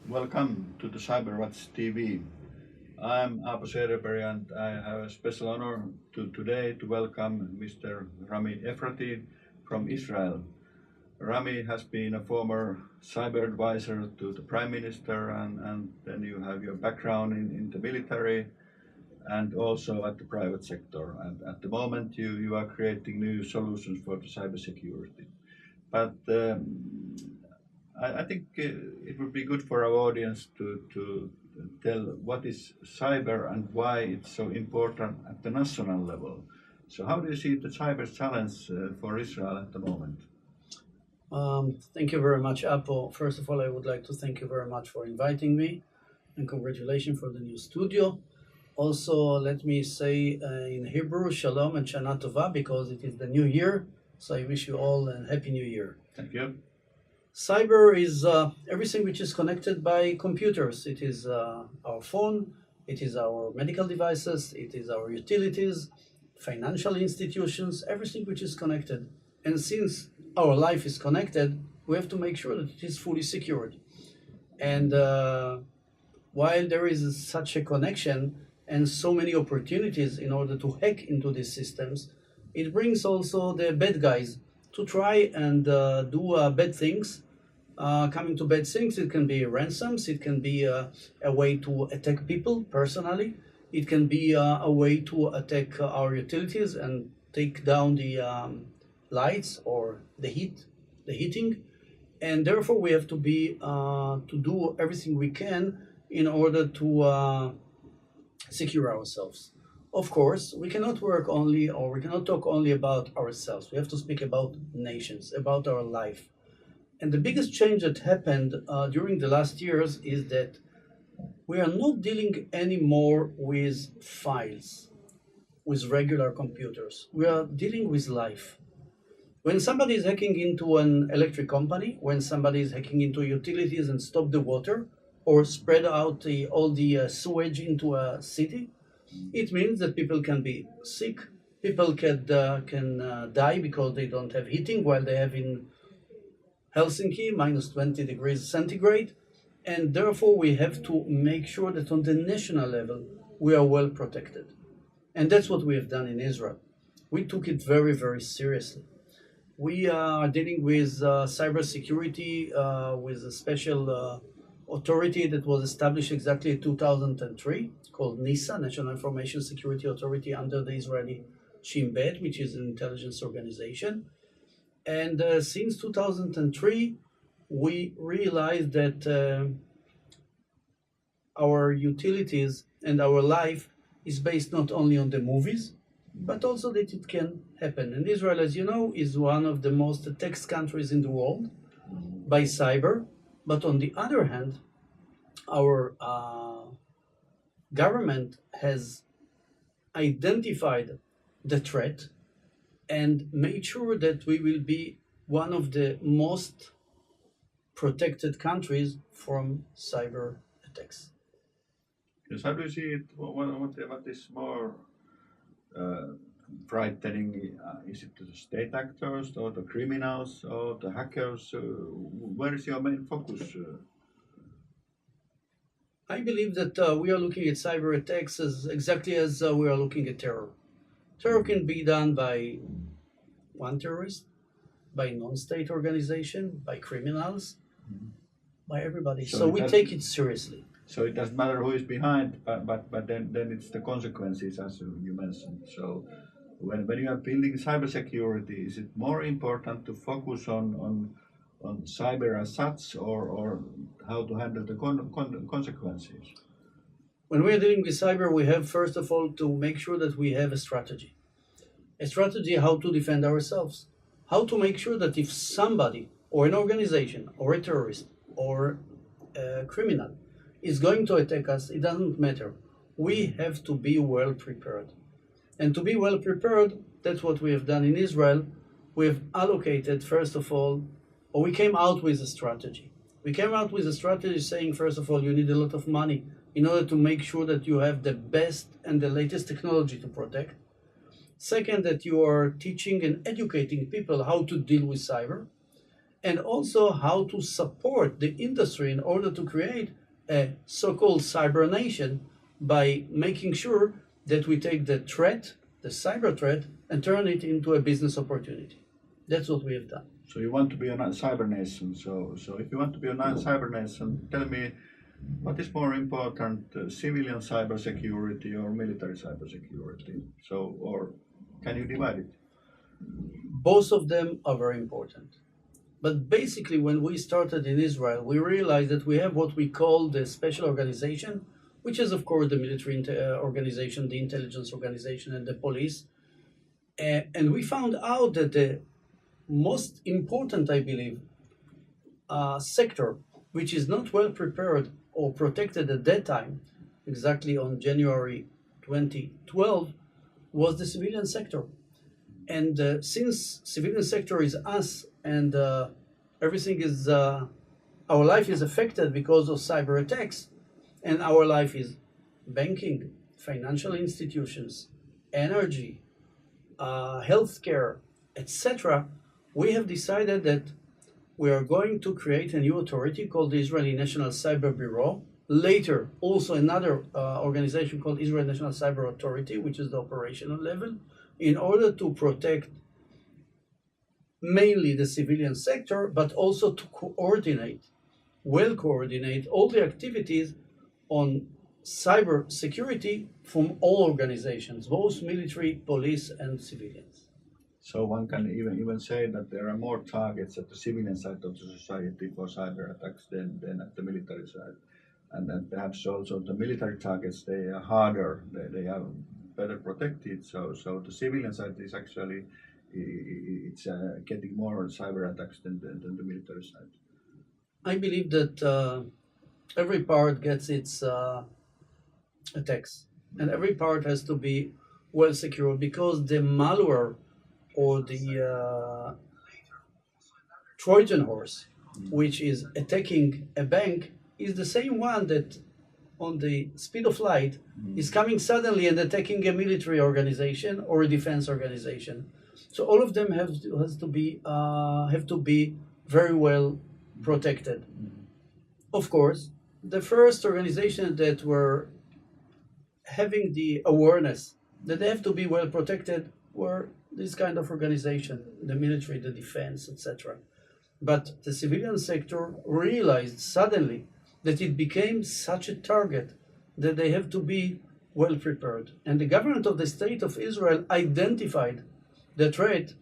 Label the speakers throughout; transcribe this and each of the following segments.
Speaker 1: Welcome to the CyberWatch TV. I'm Aapo Cederberg and I have a special honor today to welcome Mr. Rami Efrati from Israel. Rami has been a former cyber advisor to the Prime Minister and then you have your background in the military and also at the private sector. And at the moment you are creating new solutions for the cybersecurity. But I think it would be good for our audience to tell what is cyber and why it's so important at the national level. So, how do you see the cyber challenge for Israel at the moment?
Speaker 2: Thank you very much, Aapo. First of all, I would like to thank you very much for inviting me and congratulations for the new studio. Also, let me say in Hebrew, Shalom and Shana Tova, because it is the new year. So I wish you all a happy new year.
Speaker 1: Thank you.
Speaker 2: Cyber is everything which is connected by computers. It is our phone, it is our medical devices, it is our utilities, financial institutions, everything which is connected. And since our life is connected, we have to make sure that it is fully secured. And while there is such a connection and so many opportunities in order to hack into these systems, it brings also the bad guys to try and do bad things. Coming to bad things, it can be ransoms, it can be a way to attack people personally, it can be a way to attack our utilities and take down the lights or the heating, and therefore we have to be to do everything we can in order to secure ourselves. Of course, we cannot work only, or we cannot talk only about ourselves. We have to speak about nations, about our life. And the biggest change that happened during the last years is that we are not dealing anymore with files, with regular computers. We are dealing with life. When somebody is hacking into an electric company, when somebody is hacking into utilities and stop the water, or spread out all the sewage into a city, it means that people can be sick, people can die because they don't have heating, while they have in Helsinki minus 20 degrees centigrade, and therefore we have to make sure that on the national level we are well protected. And that's what we have done in Israel. We took it very, very seriously. We are dealing with cybersecurity with a special authority that was established exactly in 2003, called NISA, National Information Security Authority, under the Israeli Shin Bet, which is an intelligence organization. And since 2003, we realized that our utilities and our life is based not only on the movies, but also that it can happen. And Israel, as you know, is one of the most attacked countries in the world by cyber. But on the other hand, our government has identified the threat and made sure that we will be one of the most protected countries from cyber attacks.
Speaker 1: Yes, how do you see it? What is more frightening? Is it the state actors or the criminals or the hackers? Where is your main focus?
Speaker 2: I believe that we are looking at cyber attacks as exactly as we are looking at terror. Terror can be done by one terrorist, by non-state organization, by criminals, by everybody. So we take it seriously.
Speaker 1: So it doesn't matter who is behind, but then it's the consequences, as you mentioned. So when you are building cybersecurity, is it more important to focus on cyber as such, or how to handle the consequences?
Speaker 2: When we are dealing with cyber, we have first of all to make sure that we have a strategy. A strategy how to defend ourselves. How to make sure that if somebody or an organization or a terrorist or a criminal is going to attack us, it doesn't matter. We have to be well prepared. And to be well prepared, that's what we have done in Israel. We have allocated, first of all, or we came out with a strategy. We came out with a strategy saying, first of all, you need a lot of money in order to make sure that you have the best and the latest technology to protect. Second, that you are teaching and educating people how to deal with cyber. and also how to support the industry in order to create a so-called cyber nation by making sure that we take the threat, the cyber threat, and turn it into a business opportunity. That's what we have done.
Speaker 1: So you want to be a cyber nation. So if you want to be a cyber nation, tell me what is more important, civilian cyber security or military cyber security? So, or can you divide it?
Speaker 2: Both of them are very important. But basically, when we started in Israel, we realized that we have what we call the special organization, which is, of course, the military organization, the intelligence organization, and the police. And we found out that the most important, I believe, sector, which is not well prepared or protected at that time, exactly on January 2012, was the civilian sector. And since civilian sector is us, and everything is our life is affected because of cyber attacks, and our life is banking, financial institutions, energy, healthcare, etc. We have decided that we are going to create a new authority called the Israeli National Cyber Bureau. Later, also another organization called Israel National Cyber Authority, which is the operational level, in order to protect mainly the civilian sector, but also to coordinate all the activities on cyber security from all organizations, both military, police, and civilians.
Speaker 1: So one can even say that there are more targets at the civilian side of the society for cyber attacks than at the military side. And then perhaps also the military targets, they are harder, they are better protected. So the civilian side is actually it's getting more cyber attacks than the military side.
Speaker 2: I believe that every part gets its attacks, and every part has to be well secured because the malware or the Trojan horse, which is attacking a bank, is the same one that on the speed of light is coming suddenly and attacking a military organization or a defense organization. So all of them have to be very well protected. Of course, the first organization that were having the awareness that they have to be well protected were this kind of organization, the military, the defense, etc. But the civilian sector realized suddenly that it became such a target that they have to be well prepared. And the government of the State of Israel identified the threat,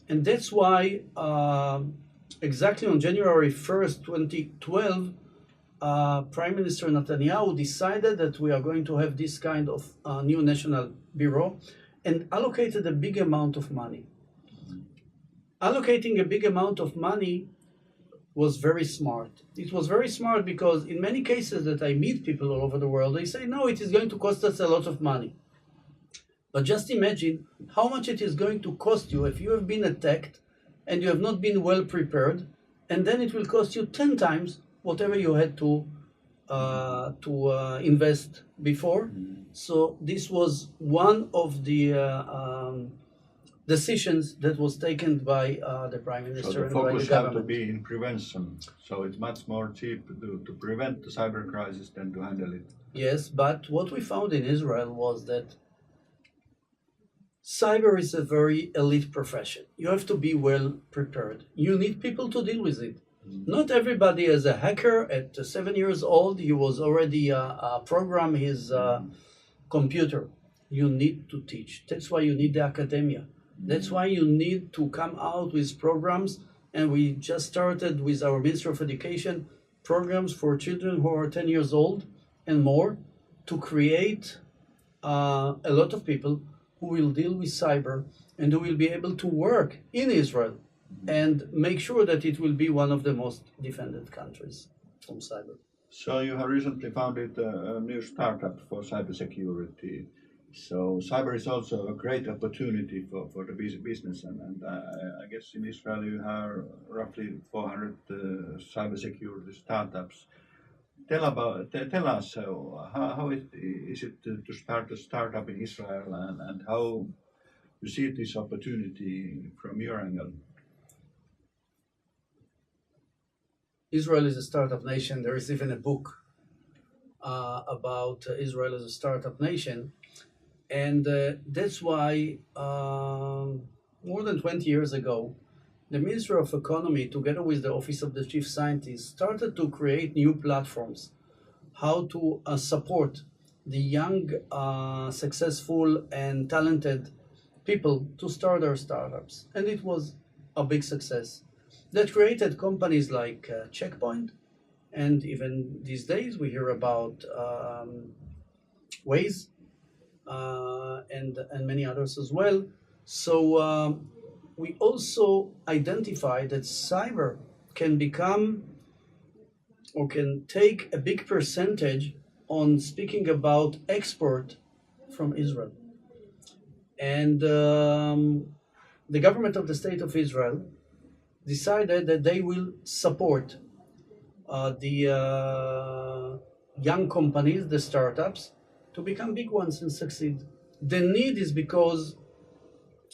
Speaker 2: and that's why exactly on January 1st, 2012, Prime Minister Netanyahu decided that we are going to have this kind of new national bureau and allocated a big amount of money. Allocating a big amount of money was very smart. It was very smart because in many cases that I meet people all over the world, they say, no, it is going to cost us a lot of money. But just imagine how much it is going to cost you if you have been attacked and you have not been well prepared, and then it will cost you 10 times whatever you had to invest before. So this was one of the decisions that was taken by the Prime Minister.
Speaker 1: So the
Speaker 2: and by
Speaker 1: focus
Speaker 2: the
Speaker 1: has to
Speaker 2: government.
Speaker 1: be in prevention. So it's much more cheap to prevent the cyber crisis than to handle it.
Speaker 2: Yes, but what we found in Israel was that cyber is a very elite profession. You have to be well prepared. You need people to deal with it. Not everybody is a hacker. At 7 years old, he was already program his computer. You need to teach. That's why you need the academia. That's why you need to come out with programs. And we just started with our Ministry of Education programs for children who are 10 years old and more to create a lot of people who will deal with cyber and who will be able to work in Israel and make sure that it will be one of the most defended countries from cyber.
Speaker 1: So you have recently founded a new startup for cybersecurity. So cyber is also a great opportunity for the business, and I guess in Israel you have roughly 400 cybersecurity startups. Tell us how is it to start a startup in Israel, and how you see this opportunity from your angle.
Speaker 2: Israel is a startup nation. There is even a book about Israel as a startup nation. And that's why more than 20 years ago, the Ministry of Economy, together with the Office of the Chief Scientist, started to create new platforms, how to support the young, successful, and talented people to start their startups. And it was a big success. That created companies like Checkpoint, and even these days we hear about Waze and many others as well. So we also identify that cyber can become or can take a big percentage on speaking about export from Israel. And the government of the State of Israel decided that they will support the young companies, the startups, to become big ones and succeed. The need is because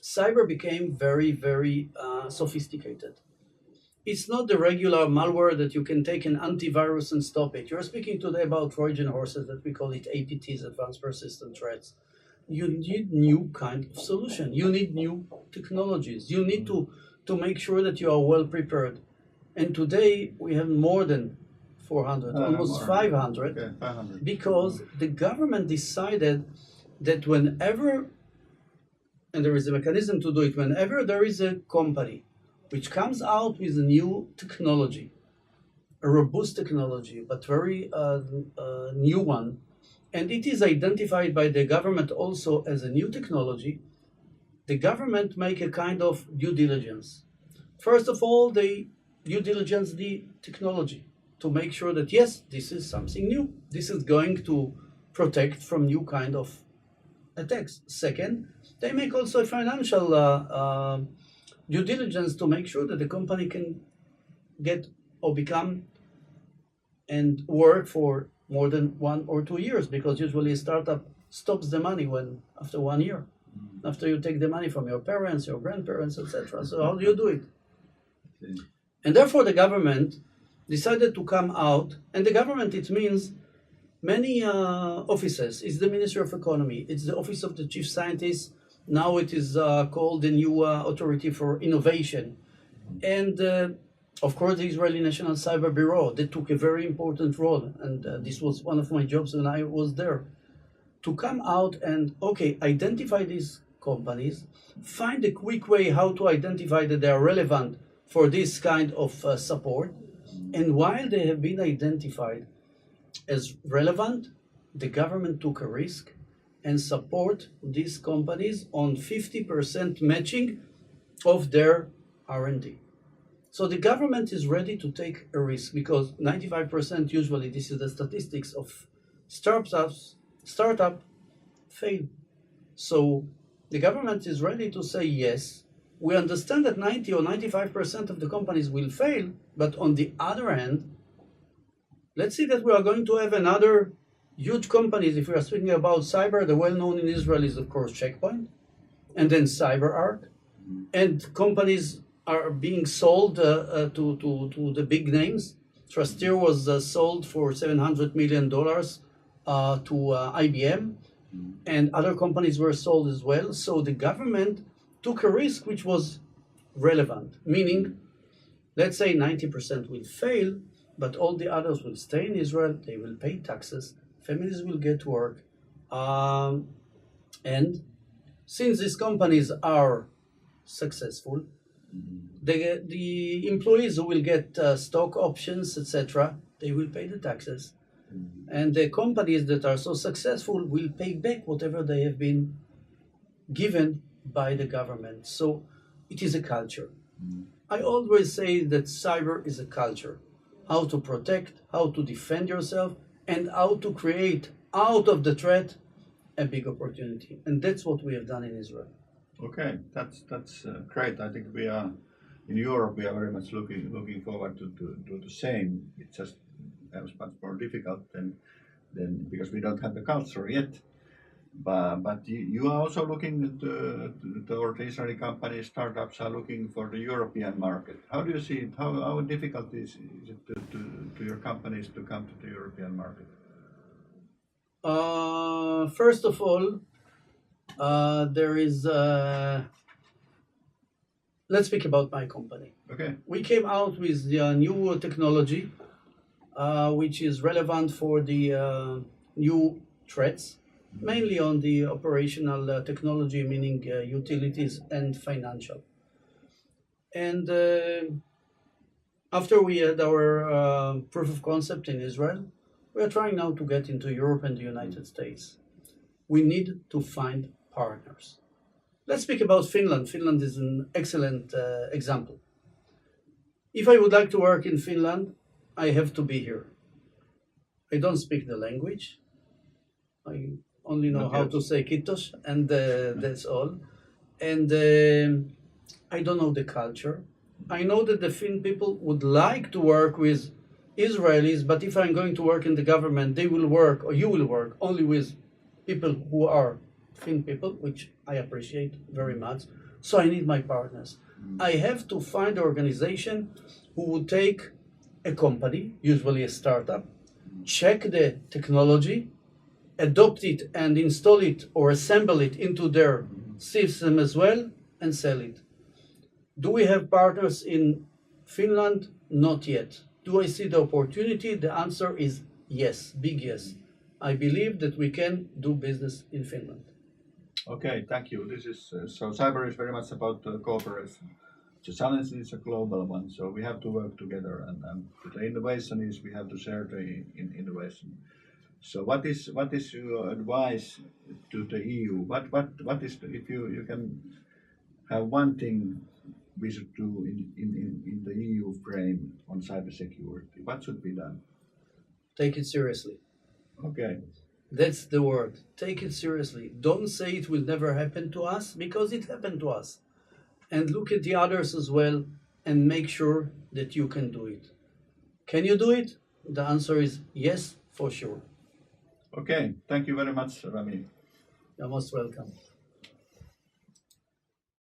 Speaker 2: cyber became very, very sophisticated. It's not the regular malware that you can take an antivirus and stop it. You're speaking today about Trojan horses, that we call it APTs, advanced persistent threats. You need new kind of solution. You need new technologies. You need to make sure that you are well prepared. And today we have more than 400, almost 500,
Speaker 1: Okay, 500.
Speaker 2: because the government decided that whenever, and there is a mechanism to do it, whenever there is a company which comes out with a new technology, a robust technology, but very new one, and it is identified by the government also as a new technology, the government make a kind of due diligence. First of all, they due diligence the technology to make sure that yes, this is something new. This is going to protect from new kind of attacks. Second, they make also a financial due diligence to make sure that the company can get or become and work for more than 1 or 2 years, because usually a startup stops the money when after 1 year, after you take the money from your parents, your grandparents, etc. So how do you do it? And therefore the government decided to come out, and the government, it means many offices. It's the Ministry of Economy, it's the Office of the Chief Scientist, now it is called the new Authority for Innovation, and of course the Israeli National Cyber Bureau. They took a very important role, and this was one of my jobs when I was there, to come out and, okay, identify these companies, find a quick way how to identify that they are relevant for this kind of support, and while they have been identified as relevant, the government took a risk and support these companies on 50% matching of their R&D. So the government is ready to take a risk, because 95%, usually this is the statistics of startup fail. So the government is ready to say yes. We understand that 90 or 95% of the companies will fail, but on the other hand, let's see that we are going to have another huge companies. If we are speaking about cyber, the well-known in Israel is of course Checkpoint, and then CyberArk, and companies are being sold to the big names. Trusteer was sold for $700 million to IBM, and other companies were sold as well. So the government took a risk which was relevant, meaning, let's say 90% will fail, but all the others will stay in Israel, they will pay taxes, families will get work, and since these companies are successful, the employees who will get stock options, etc., they will pay the taxes. And the companies that are so successful will pay back whatever they have been given by the government. So it is a culture. I always say that cyber is a culture. How to protect, how to defend yourself, and how to create out of the threat a big opportunity. And that's what we have done in Israel.
Speaker 1: Okay, that's great. I think we are in Europe. We are very much looking forward to do the same. It's just much more difficult than because we don't have the culture yet. But you are also looking at or the Israeli companies, startups are looking for the European market. How do you see it? How difficult is it to your companies to come to the European market?
Speaker 2: First of all, there is. Let's speak about my company.
Speaker 1: Okay.
Speaker 2: We came out with the new technology, which is relevant for the new threats, mainly on the operational technology, meaning utilities and financial. And after we had our proof of concept in Israel, we are trying now to get into Europe and the United States. We need to find partners. Let's speak about Finland. Finland is an excellent example. If I would like to work in Finland, I have to be here. I don't speak the language. I only know
Speaker 1: Not
Speaker 2: how
Speaker 1: yet.
Speaker 2: to say kitos, and that's all. And I don't know the culture. I know that the Finn people would like to work with Israelis, but if I'm going to work in the government, they will work, or you will work, only with people who are Finn people, which I appreciate very much. So I need my partners. I have to find an organization who would take a company, usually a startup, check the technology, adopt it and install it or assemble it into their system as well, and sell it. Do we have partners in Finland? Not yet. Do I see the opportunity? The answer is yes, big yes. I believe that we can do business in Finland.
Speaker 1: Okay, thank you. This is so cyber is very much about cooperation. The challenge is a global one, so we have to work together, and the innovation is we have to share the innovation. So what is your advice to the EU? What is if you can have one thing we should do in the EU frame on cybersecurity? What should be done?
Speaker 2: Take it seriously.
Speaker 1: Okay.
Speaker 2: That's the word. Take it seriously. Don't say it will never happen to us, because it happened to us. And look at the others as well and make sure that you can do it. Can you do it? The answer is yes, for sure.
Speaker 1: Okay. Thank you very much, Rami.
Speaker 2: You're most welcome.